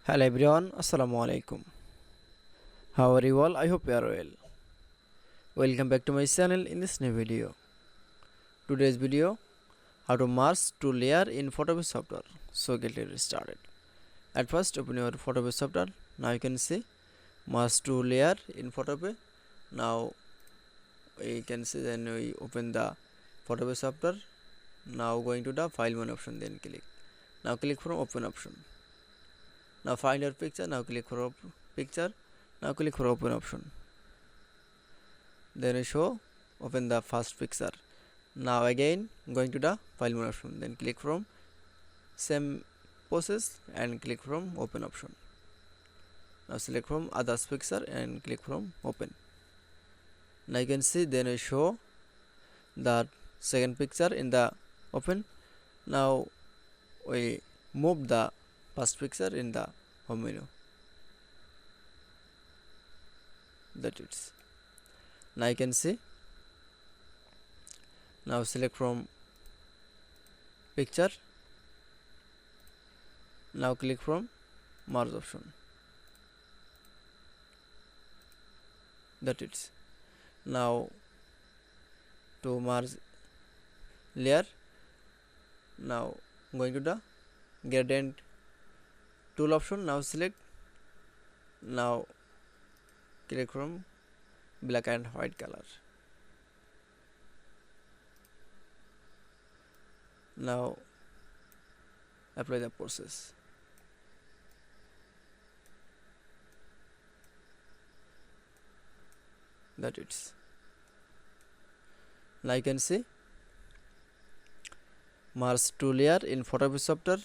Hello everyone, Assalamu alaikum. How are you all? I hope you are well. Welcome back to my channel in this new video. Today's video, how to merge two layer in Photopea software. So get it started. At first, open your Photopea software. Now you can see merge two layer in Photopea. Now we can see, then we open the Photopea software. Now going to the file one option, then click. Now click from open option. Now find your picture. Now click for picture. Now click for open option. Then you show open the first picture. Now again going to the file menu option. Then click from same process and click from open option. Now select from others picture and click from open. Now you can see, then you show the second picture in the open. Now we move the first picture in the home menu. That it's. Now you can see. Now select from picture. Now click from merge option. That it's. Now to merge layer. Now going to the gradient tool option. Now select. Now click from black and white color. Now apply the process. That it's. Now you can see merge two layer in Photopea software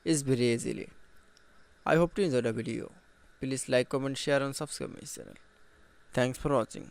is very easily. I hope to enjoy the video. Please like, comment, share and subscribe my channel. Thanks for watching.